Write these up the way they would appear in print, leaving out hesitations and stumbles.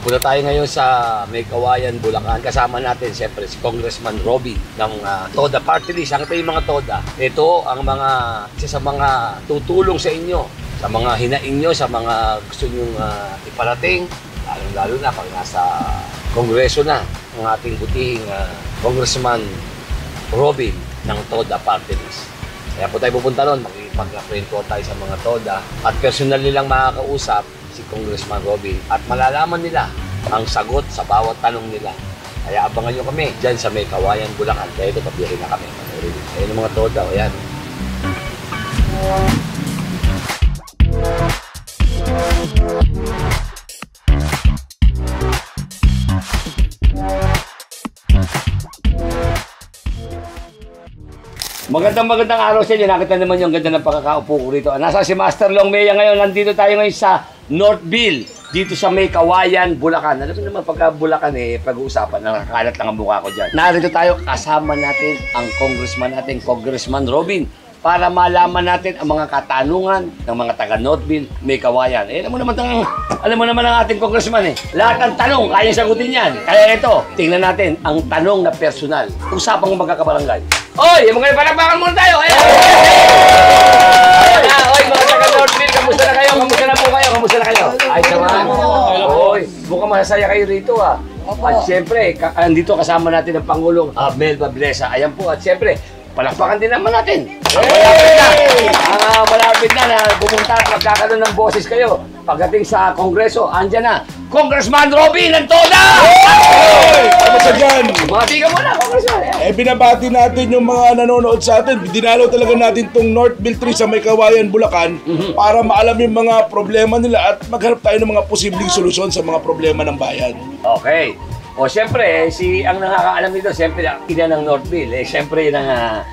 Punta tayo ngayon sa May Kawayan, Bulacan. Kasama natin siyempre si Congressman Robby ng TODA Party List. Ang ito yung mga TODA. Ito ang isa sa mga tutulong sa inyo, sa mga hinaing nyo, sa mga gusto nyong iparating. Lalo na pag nasa Kongreso na ang ating butihing Congressman Robby ng TODA Party List. Kaya po tayo pupunta ron, makikipag-friend ko tayo sa mga TODA at personal nilang makakausap si Congressman Robby at malalaman nila ang sagot sa bawat tanong nila. Kaya abangan nyo kami dyan sa May Kawayan, Bulacan. Kaya ito, pabiyahin na kami. Ayan ang mga TODA. Ayan. Magandang araw sa inyo. Nakita naman yung ganda ng pagkakaupo ko rito. Nasa si Master Long Mea ngayon. Nandito tayo ngayon sa Northville, dito sa May Kawayan, Bulacan. Alam mo naman pagka Bulacan pag-uusapan, nakakalat lang ang mukha ko dyan. Narito tayo, kasama natin ang congressman natin, Congressman Robby, para malaman natin ang mga katanungan ng mga taga Northville, May Kawayan. Alam mo naman ang ating congressman Lahat ng tanong, kaya sagutin yan. Kaya ito, tingnan natin ang tanong na personal. Usapang magkakabarangay. Oy, mga palakpakan muna tayo. Oy, mga taga Northville, kamusta na kayo? Kamusta na po kayo? Kamusta na kayo? Ay, naman. Oy, mukhang masasaya kayo rito At siyempre, andito kasama natin ang Pangulong Melba Blesa. Ayan po, at siyempre, palakpakan din naman natin. Malapit na pumunta at magkakaroon ng boses kayo. Pagdating sa Kongreso, andyan na, Congressman Robby ng TODA! Kamusta dyan? Mati ka muna, Congressman. Binabati natin yung mga nanonood sa atin. Dinalaw talaga natin tong Northville 3 sa May Kawayan, Bulacan para maalam yung mga problema nila at maghanap tayo ng mga posibleng solusyon sa mga problema ng bayan. Okay. O siyempre, ang nakakaalam nito, siyempre, ina ng Northville. Siyempre, yan ang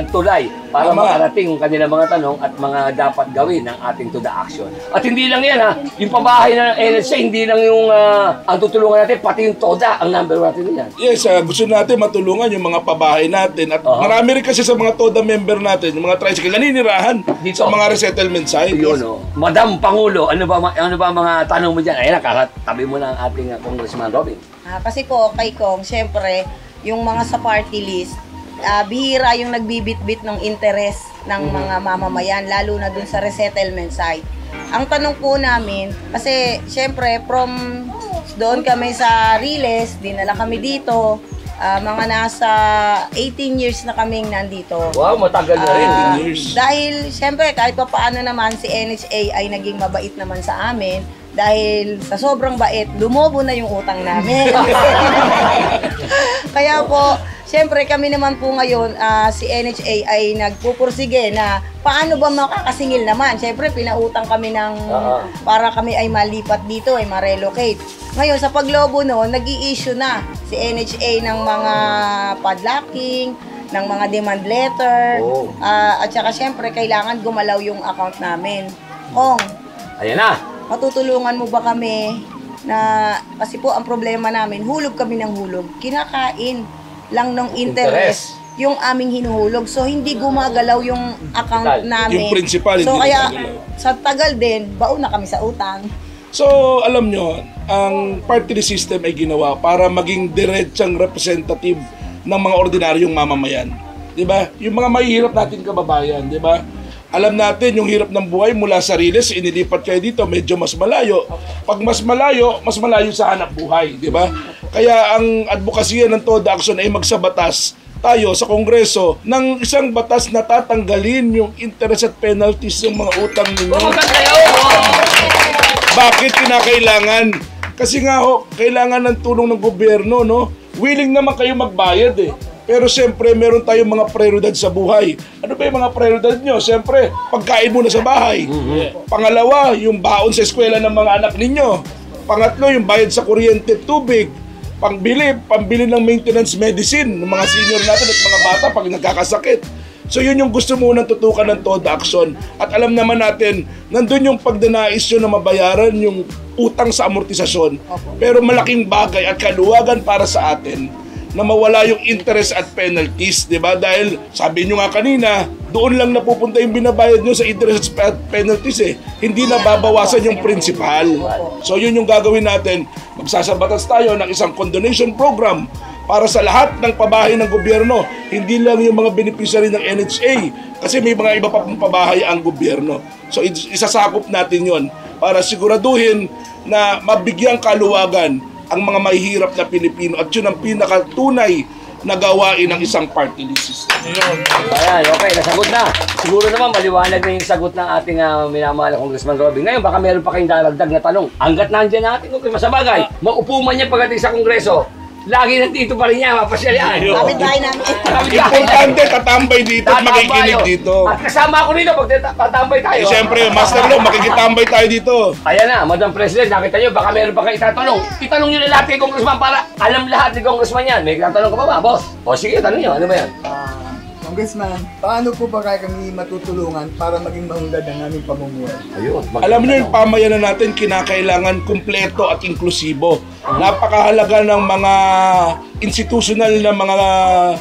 tulay para makarating yung kanilang mga tanong at mga dapat gawin ng ating TODA action. At hindi lang yan yung pabahay ng NSA, hindi lang yung ang tutulungan natin, pati yung TODA ang number 1 natin yan. Yes, gusto natin matulungan yung mga pabahay natin at marami rin kasi sa mga TODA member natin, yung mga tricycle, naninirahan dito sa mga resettlement site. Madam Pangulo, ano ba mga tanong mo dyan? Ayan, tabi mo na ang ating Congressman Robby. Kasi po, kay Kong, siyempre, yung mga sa party list, bihira yung nagbibit-bit ng interes ng mga mamamayan, lalo na dun sa resettlement site. Ang tanong po namin, kasi siyempre, from doon kami sa Riles, dinala kami dito, mga nasa 18 years na kaming nandito. Wow, matagal na rin. 18 years. Dahil, siyempre, kahit pa paano naman, si NHA ay naging mabait naman sa amin. Dahil sa sobrang bait, lumobo na yung utang namin. Kaya po, siyempre kami naman po ngayon, si NHA ay nagpupursige na paano ba makakasingil naman. Siyempre, pinautang kami para kami ay malipat dito, ay ma-relocate. Ngayon, sa paglobo noon, nag-i-issue na si NHA ng mga padlocking, ng mga demand letter, at saka siyempre, kailangan gumalaw yung account namin. Kong, ayan na. matutulungan mo ba kami na, kasi po ang problema namin, hulog kami ng hulog. Kinakain lang ng interest yung aming hinuhulog. So, hindi gumagalaw yung account namin. Yung principal, so, hindi kaya gumagalaw. sa tagal din, baon na kami sa utang. So, alam nyo, ang party list system ay ginawa para maging diretsang representative ng mga ordinaryong mamamayan. Diba? Yung mga mahihirap natin kababayan, diba? Alam natin yung hirap ng buhay mula sa Riles, inilipat kayo dito, medyo mas malayo. Pag mas malayo sa hanap buhay, di ba? Kaya ang advokasya ng TODA Action ay magsabatas tayo sa Kongreso ng isang batas na tatanggalin yung interest at penalties ng mga utang ninyo. Bakit kinakailangan? Kasi nga kailangan ng tulong ng gobyerno, no? Willing naman kayo magbayad Pero siyempre, meron tayong mga prioridad sa buhay. Ano ba yung mga prioridad nyo? Siyempre, pagkain muna sa bahay. Pangalawa, yung baon sa eskwela ng mga anak ninyo. Pangatlo, yung bayad sa kuryente, tubig. Pambili ng maintenance medicine ng mga senior natin at mga bata pag nagkakasakit. So yun yung gusto mo nang tutukan ng TODA Action. At alam naman natin, nandun yung pagdanais yun na mabayaran yung utang sa amortisasyon. Pero malaking bagay at kaluwagan para sa atin na mawala yung interest at penalties, di ba? Dahil sabi nyo nga kanina, doon lang napupunta yung binabayad nyo sa interest at penalties eh. Hindi na babawasan yung principal. So yun yung gagawin natin. Magsasabatas tayo ng isang condonation program para sa lahat ng pabahay ng gobyerno. Hindi lang yung mga beneficiary ng NHA kasi may mga iba pa pong pabahay ang gobyerno. So isasakop natin yon para siguraduhin na mabigyang kaluwagan ang mga mahihirap na Pilipino at yun ang pinakatunay na gawain ng isang party list system. Ayan, okay, nasagot na. Siguro naman maliwanag na yung sagot ng ating minamahal na Congressman Robby. Ngayon, baka meron pa kayong daragdag na tanong. Hanggat nandiyan natin, okay, masabagay. Maupo man niya pagdating sa Kongreso. Lagi nandito pa rin niya, mapasyal yan. Kapit-bahay namin. Importante, tatambay dito at makikinig dito. At kasama ako dito pag tatambay tayo. Siyempre, Master Lo, makikitambay tayo dito. Ayan na, Madam President, nakita nyo, baka meron pa kayo itatanong. Itanong nyo na lahat kay Congressman para alam lahat ni Congressman yan. May tatanong ka pa ba, boss? O sige, tanong nyo, ano ba yan? Congressman, paano po ba kaya kami matutulungan para maging mahunggad ang aming pamumuhay? Ayun. Alam niyo yung pamayanan natin kinakailangan kumpleto at inklusibo. Napakahalaga ng mga institutional na mga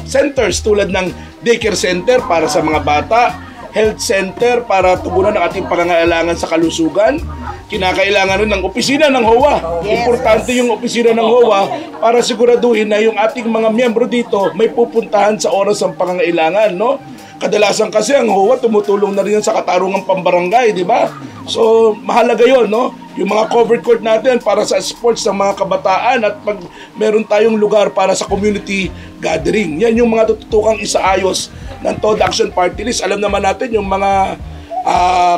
centers tulad ng daycare center para sa mga bata, health center para tugunan ang ating pangangailangan sa kalusugan. Kinakailangan rin ng opisina ng HOA. Importante yung opisina ng HOA para siguraduhin na yung ating mga miyembro dito may pupuntahan sa oras ng pangangailangan, no? Kadalasan kasi ang HOA tumutulong na rin sa katarungang pambarangay, di ba? So, mahalaga yon, no? Yung mga covered court natin para sa sports ng mga kabataan at pag meron tayong lugar para sa community gathering. Yan yung mga tututukang isaayos ng TOD Action Party List. Alam naman natin yung mga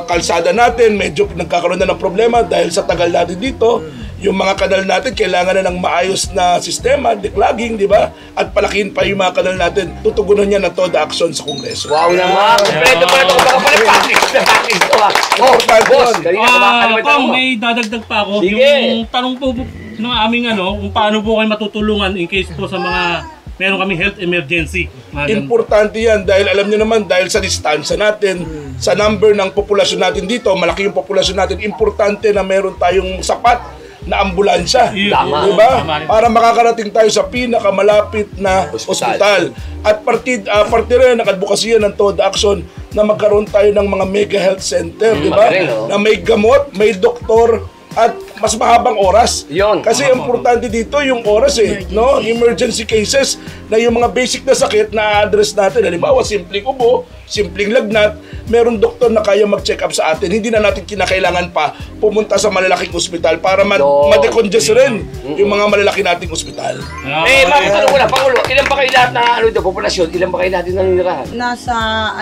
kalsada natin, medyo nagkakaroon na ng problema dahil sa tagal natin dito. Yung mga kanal natin, kailangan na ng maayos na sistema, declogging, di ba? At palakihin pa yung mga kanal natin. Tutugunan niya na TOD action sa Kongreso. Wow naman! Kompleto pa ito. Baka pala practice na practice ito ha. Oh, boss, kanina ano may tanong mo? May dadagdag pa ako. Sige. Yung tanong po ng aming kung paano po kayo matutulungan in case po sa mga meron kami health emergency. Importante yan dahil alam niyo naman dahil sa distansya natin, sa number ng populasyon natin dito, malaki yung populasyon natin, importante na meron tayong sapat na ambulansya. Tama. Diba? Tama. Para makakarating tayo sa pinakamalapit na ospital. At parte rin ng advokasya ng TOD Action na magkaroon tayo ng mga mega health center, di ba? magaling, no? Na may gamot, may doktor, at mas mahabang oras. Yun. Kasi importante dito yung oras no? Emergency cases na yung mga basic na sakit na address natin. Halimbawa, simpleng ubo, simpleng lagnat, merong doktor na kaya mag-check up sa atin. Hindi na natin kinakailangan pa pumunta sa malalaking ospital para ma-decongest rin yung mga malalaki nating ospital. Ma'am, tanong ko lang, Pangulo, ilan ba kayo lahat na populasyon? Ilan ba kayo natin naninirahan? Nasa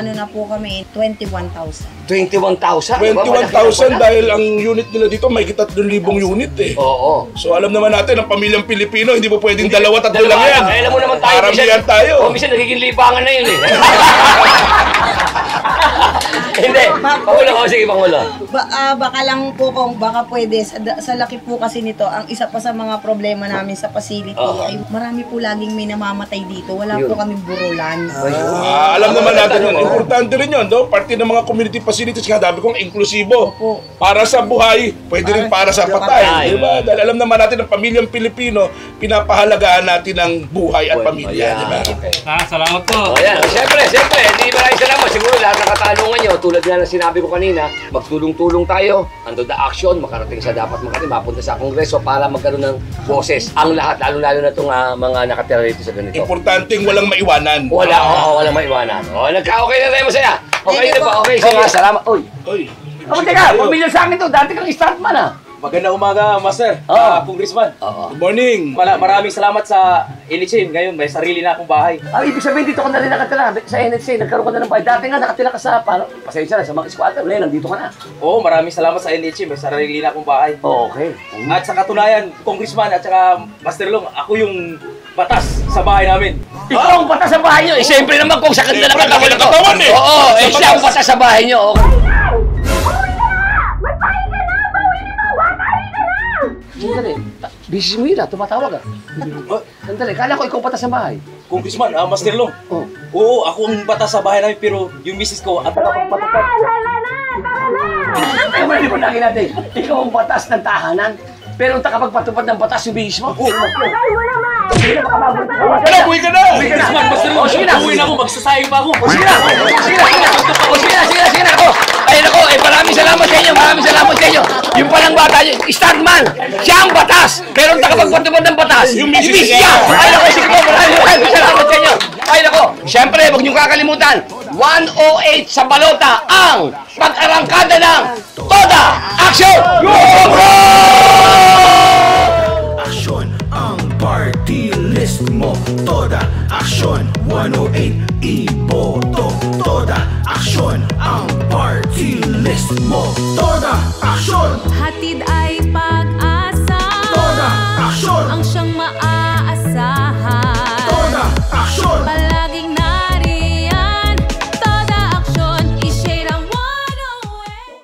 na po kami, 21,000. 21,000? 21,000 dahil ang unit nila dito may 3,000 unit Oo. So alam naman natin ang pamilyang Pilipino, hindi po pwedeng dalawa, tatlo lang yan. Alam mo naman tayo. Paramihan tayo. Minsan nagiging libangan na yun eh. Hindi. Pangulo ko, sige Pangulo. Baka lang po kung baka pwede, sa laki po kasi nito, ang isa pa sa mga problema namin sa facility ay marami po laging may namamatay dito. Wala po kaming burulan. Alam naman natin yun. Importante rin yun, no? Parte ng mga community facilities, nga dabi kong inklusibo. Opo. Para sa buhay, pwede rin para sa patay. Diba? Dahil alam naman natin ang pamilyang Pilipino, pinapahalagaan natin ang buhay at pamilya. Diba? Salamat po. Ayan, siyempre, hindi maraming salamat. Siguro lahat ng katanungan nyo, tulad nga ng sinabi ko kanina, magtulong-tulong tayo, ando the action, makarating sa dapat makarating, mapunta sa Kongreso para magkaroon ng boses. Ang lahat, lalo-lalo na itong mga nakatira rito sa ganito. Importanteng walang maiwanan. Walang maiwanan. Nagka-okay na tayo, masaya. Okay na ba? Okay, sige, salamat. Uy, teka, pamilya sa akin to, dati kang startman ah. Magandang umaga, Master. Congressman. Good morning. Maraming salamat sa NHA. Ngayon, may sarili na akong bahay. Ibig sabihin dito ka na rin nakatira sa NHA, nagkaroon ka na ng bahay. Dati nga nakatira ka sa, pasensya na, sa mga squatter. Ngayon, nandito ka na. Oo, maraming salamat sa NHA. May sarili na akong bahay. Okay. At sa katunayan, Congressman at saka Master Long, ako yung batas sa bahay namin. Ikaw ang batas sa bahay nyo. Siyempre naman kung sa kanila Siyempre, katawan katawan Oo, siya ang batas sa bahay nyo. Sandali, bisis mo yun tumatawag ah. Sandali, kala ko ikaw batas sa bahay. Congressman, Master Long. Oo, ako ang batas sa bahay namin, pero yung misis ko at nakapagpatupad. Ay, hindi mo lagi natin. Ikaw ang batas ng tahanan, pero ang takapagpatupad ng batas yung bihis mo. Ay mo naman! Uwi ka na! Congressman, basta rin. Sige na. Uwi na ako, magsasayang pa ako. Sige na! Sige na! Ay nako, maraming salamat sa inyo, maraming salamat sa inyo. Yung palang bata, yung Starman, siya ang batas. Pero ang tagapagpatupad ng batas, yung misis niya. Ay nako, sige po, maraming salamat sa inyo. Ay nako, siyempre, huwag niyong kakalimutan, 108 sa balota ang pag-arangkada ng Toda Action! Aksyon ang party list mo. Toda aksyon 108 iboto. Toda aksyon ang party list mo. Toda aksyon. Hatid ay pa